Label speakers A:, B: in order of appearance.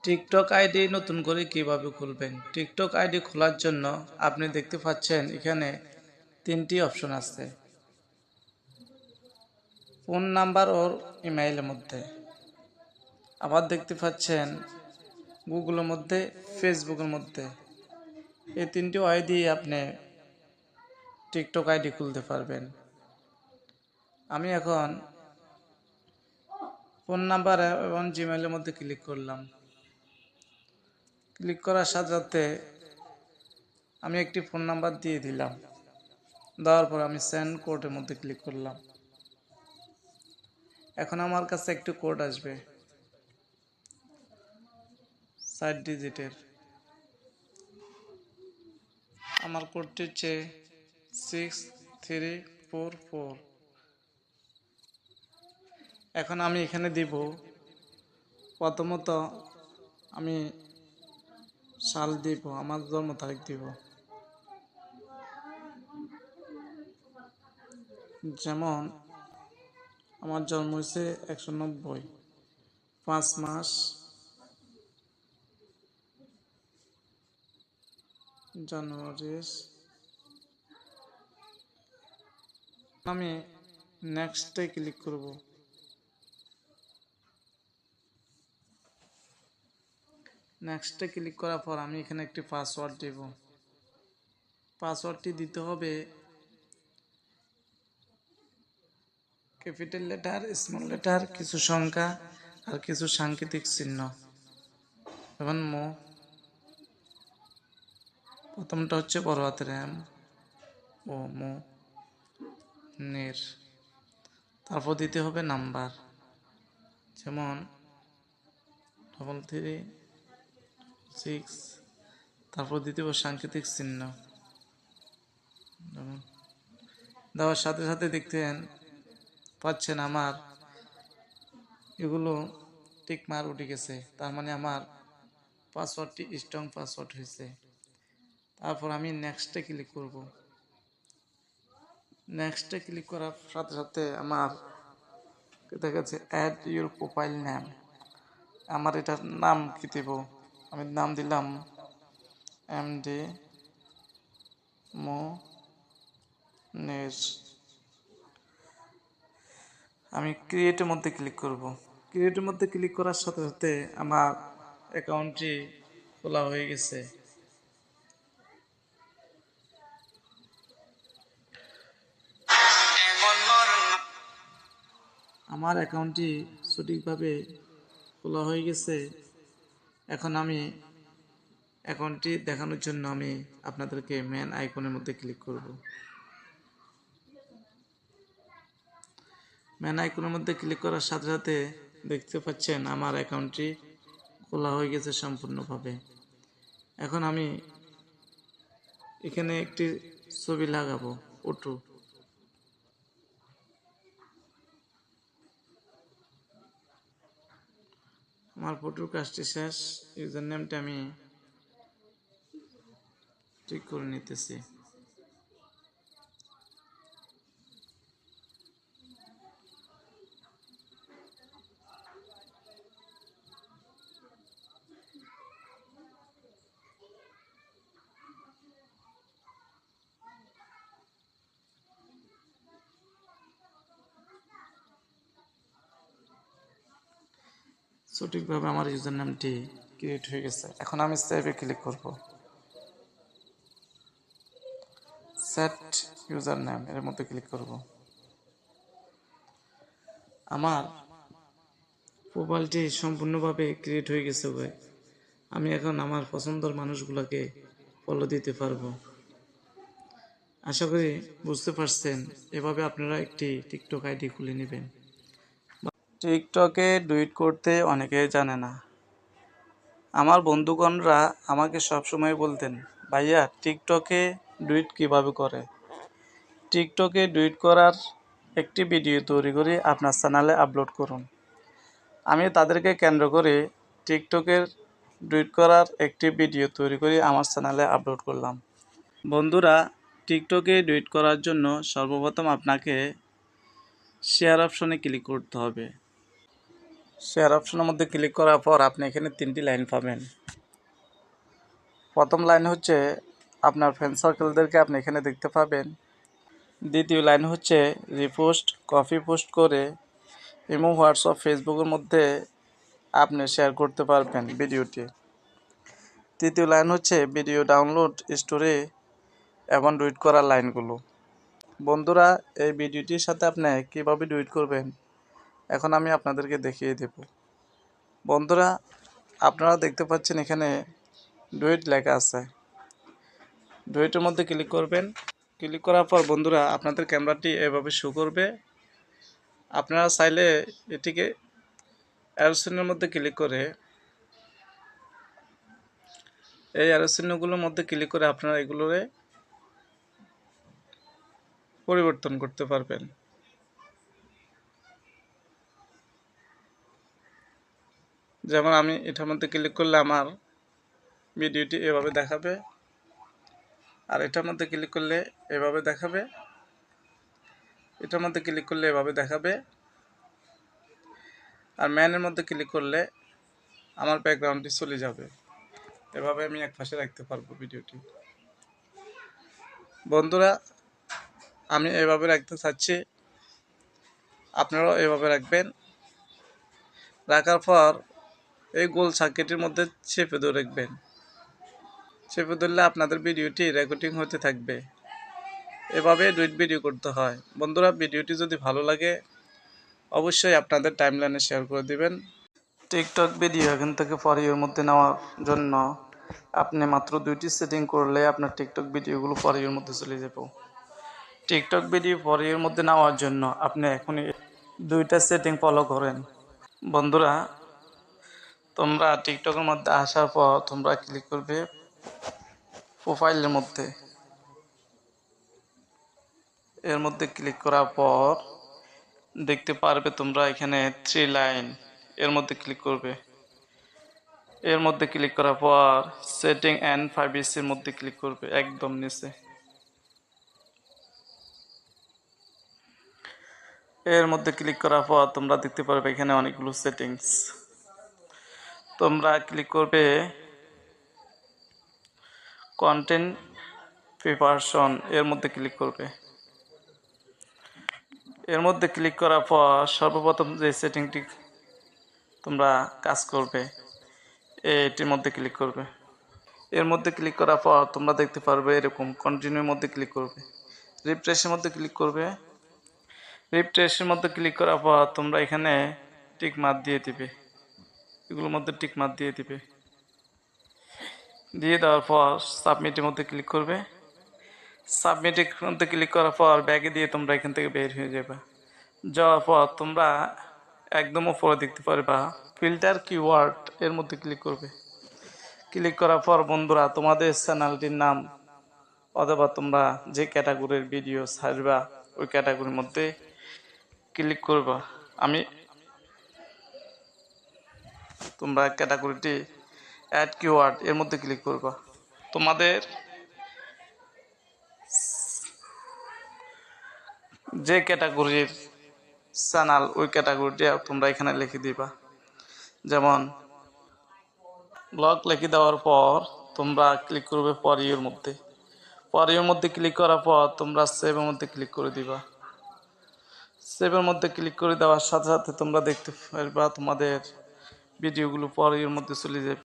A: TikTok ID নতুন করে কিভাবে খুলবেন? টিকটক আইডি খোলার জন্য আপনি দেখতে পাচ্ছেন এখানে 3টি অপশন আছে। ফোন নাম্বার ও ইমেইলের মধ্যে। আবার দেখতে পাচ্ছেন গুগলের মধ্যে, ফেসবুকের মধ্যে। এই 3টি ওয়ে দিয়ে আপনি টিকটক আইডি খুলতে পারবেন। আমি এখন ফোন নাম্বার এবং জিমেইলের মধ্যে ক্লিক করলাম। ক্লিক করার সাথে সাথে আমি একটি ফোন নাম্বার দিয়ে দিলাম। দেওয়ার পর আমি সেন্ড কোডের মধ্যে ক্লিক করলাম। এখন আমার কাছে একটি কোড আসবে 4 ডিজিটের। আমার কোডটি হচ্ছে 6344। এখন আমি এখানে দিব, প্রথমত আমি সাল দিব, আমার জন্ম তারিখ দিব, যেমন আমার জন্ম হয়েছে 190, 5 মাস, জানুয়ারি। আমি নেক্সটে ক্লিক করব। নেক্সটে ক্লিক করার পর আমি এখানে একটি পাসওয়ার্ড দেব। পাসওয়ার্ডটি দিতে হবে ক্যাপিটাল লেটার, স্মল লেটার, কিছু সংখ্যা আর কিছু সাংকেতিক চিহ্ন। যেমন প্রথমটা হচ্ছে বড় হাতের এম ও নের। তারপর দিতে হবে নাম্বার, যেমন 3336। তারপর দিতে হবে সাংকেতিক চিহ্ন। যেমন দেওয়ার সাথে সাথে দেখতে পাচ্ছেন আমার এগুলো টিক মার উঠে গেছে, তার মানে আমার পাসওয়ার্ডটি স্ট্রং পাসওয়ার্ড হয়েছে। তারপর আমি নেক্সটে ক্লিক করব। নেক্সটে ক্লিক করার সাথে সাথে আমার দেখা যাচ্ছে অ্যাড ইউর প্রোফাইল নেম। আমার এটার নাম কি দেব? আমি নাম দিলাম এমডি মনির। আমি ক্রিয়েটের মধ্যে ক্লিক করব। ক্রিয়েটের মধ্যে ক্লিক করার সাথে সাথে আমার অ্যাকাউন্টটি খোলা হয়ে গেছে। আমার অ্যাকাউন্টটি সঠিকভাবে খোলা হয়ে গেছে। এখন আমি অ্যাকাউন্টটি দেখানোর জন্য আমি আপনাদেরকে মেন আইকনের মধ্যে ক্লিক করব। মেন আইকনের মধ্যে ক্লিক করার সাথে সাথে দেখতে পাচ্ছেন আমার অ্যাকাউন্টটি খোলা হয়ে গেছে সম্পূর্ণভাবে। এখন আমি এখানে একটি ছবি লাগাবো, ফটো। আমার ফটোর কাজটি শেষ। ইউজার নেমটা আমি ঠিক করে নিতেছি। সঠিকভাবে আমার ইউজার নেমটি ক্রিয়েট হয়ে গেছে। এখন আমি সেভে ক্লিক করব। সেট ইউজার নেম এর মধ্যে ক্লিক করব। আমার প্রোফাইলটি সম্পূর্ণভাবে ক্রিয়েট হয়ে গেছে ভাই। আমি এখন আমার পছন্দের মানুষগুলোকে ফলো দিতে পারবো। আশা করি বুঝতে পারছেন। এভাবে আপনারা একটি টিকটক আইডি খুলে নেবেন। টিকটকে ডুইট করতে অনেকে জানে না। আমার বন্ধুগণরা আমাকে সবসময় বলতেন, ভাইয়া টিকটকে ডুইট কিভাবে করে। টিকটকে ডুইট করার একটি ভিডিও তৈরি করে আপনার চ্যানেলে আপলোড করুন। আমি তাদেরকে কেন্দ্র করে টিকটকের ডুইট করার একটি ভিডিও তৈরি করে আমার চ্যানেলে আপলোড করলাম। বন্ধুরা, টিকটকে ডুইট করার জন্য সর্বপ্রথম আপনাকে শেয়ার অপশনে ক্লিক করতে হবে। শেয়ার অপশনের মধ্যে ক্লিক করার পর আপনি এখানে 3টি লাইন পাবেন। প্রথম লাইন হচ্ছে আপনার ফ্রেন্ড সার্কেলদেরকে আপনি এখানে দেখতে পাবেন। দ্বিতীয় লাইন হচ্ছে রিপোস্ট, কপি পোস্ট করে ইমো, হোয়াটসঅ্যাপ, ফেসবুকের মধ্যে আপনি শেয়ার করতে পারবেন ভিডিওটি। তৃতীয় লাইন হচ্ছে ভিডিও ডাউনলোড, স্টোরে এবং ডুইট করার লাইনগুলো। বন্ধুরা, এই ভিডিওটির সাথে আপনি কীভাবে ডুইট করবেন এখন আমি আপনাদেরকে দেখিয়ে দেব। বন্ধুরা, আপনারা দেখতে পাচ্ছেন এখানে ডুইট লেখা আছে। ডুইটের মধ্যে ক্লিক করবেন। ক্লিক করার পর বন্ধুরা আপনাদের ক্যামেরাটি এভাবে শো করবে। আপনারা চাইলে এটিকে অ্যারো চিহ্নের মধ্যে ক্লিক করে এই অ্যারো চিহ্নগুলোর মধ্যে ক্লিক করে আপনারা এগুলোরে পরিবর্তন করতে পারবেন। যেমন আমি এটার মধ্যে ক্লিক করলে আমার ভিডিওটি এভাবে দেখাবে, আর এটার মধ্যে ক্লিক করলে এভাবে দেখাবে, এটার মধ্যে ক্লিক করলে এভাবে দেখাবে, আর ম্যানের মধ্যে ক্লিক করলে আমার ব্যাকগ্রাউন্ডটি চলে যাবে। এভাবে আমি এক পাশে রাখতে পারবো ভিডিওটি। বন্ধুরা, আমি এভাবে রাখতে চাচ্ছি, আপনারাও এভাবে রাখবেন। রাখার পর এই গোল সার্কিটের মধ্যে চেপে ধরে রাখবেন। চেপে ধরলে আপনাদের ভিডিওটি রেকর্ডিং হতে থাকবে। এভাবে ডুইট ভিডিও করতে হয়। বন্ধুরা, ভিডিওটি যদি ভালো লাগে অবশ্যই আপনাদের টাইমলাইনে শেয়ার করে দিবেন। টিকটক ভিডিও এখান থেকে ফর ইউর মধ্যে নেওয়ার জন্য আপনি মাত্র 2টি সেটিং করলে আপনার টিকটক ভিডিওগুলো ফর ইউর মধ্যে চলে যাবে। টিকটক ভিডিও ফর ইউর মধ্যে নেওয়ার জন্য আপনি এখনই 2টা সেটিং ফলো করেন। বন্ধুরা, তোমরা টিকটকের মধ্যে আসার পর তোমরা ক্লিক করবে প্রোফাইলের মধ্যে। এর মধ্যে ক্লিক করার পর দেখতে পারবে তোমরা এখানে 3 লাইন, এর মধ্যে ক্লিক করবে। এর মধ্যে ক্লিক করার পর সেটিং অ্যান্ড প্রাইভেসির মধ্যে ক্লিক করবে একদম নিচে। এর মধ্যে ক্লিক করার পর তোমরা দেখতে পারবে এখানে অনেকগুলো সেটিংস। তোমরা ক্লিক করবে কন্টেন্ট প্রিপারেশন, এর মধ্যে ক্লিক করবে। এর মধ্যে ক্লিক করার পর সর্বপ্রথম যে সেটিংটি তোমরা কাজ করবে এটির মধ্যে ক্লিক করবে। এর মধ্যে ক্লিক করার পর তোমরা দেখতে পারবে এরকম কন্টিনিউর মধ্যে ক্লিক করবে। রিফ্রেশের মধ্যে ক্লিক করবে। রিফ্রেশের মধ্যে ক্লিক করার পর তোমরা এখানে টিক মার্ক দিয়ে দিবে, এগুলোর মধ্যে টিক মার্ক দিয়ে দিবে। দিয়ে দেওয়ার পর সাবমিটের মধ্যে ক্লিক করবে। সাবমিটের মধ্যে ক্লিক করার পর ব্যাগে দিয়ে তোমরা এখান থেকে বের হয়ে যাবে। যাওয়ার পর তোমরা একদম উপরে দেখতে পারবা ফিল্টার কিওয়ার্ড, এর মধ্যে ক্লিক করবে। ক্লিক করার পর বন্ধুরা তোমাদের চ্যানেলটির নাম অথবা তোমরা যে ক্যাটাগরির ভিডিও ছাড়বা ওই ক্যাটাগরির মধ্যে ক্লিক করবা। তোমরা ক্যাটাগরিটি অ্যাড কিওয়ার্ড, এর মধ্যে ক্লিক করবা। তোমাদের যে ক্যাটাগরির চ্যানেল ওই ক্যাটাগরিটি তোমরা এখানে লিখে দিবা। যেমন ব্লগ লিখে দেওয়ার পর তোমরা ক্লিক করবে ফর ইউর মধ্যে। ফর ইউর মধ্যে ক্লিক করার পর তোমরা সেভের মধ্যে ক্লিক করে দিবা। সেভের মধ্যে ক্লিক করে দেওয়ার সাথে সাথে তোমরা দেখতে পারবা তোমাদের ভিডিওগুলো ফর ইউর মধ্যে চলে যাবে।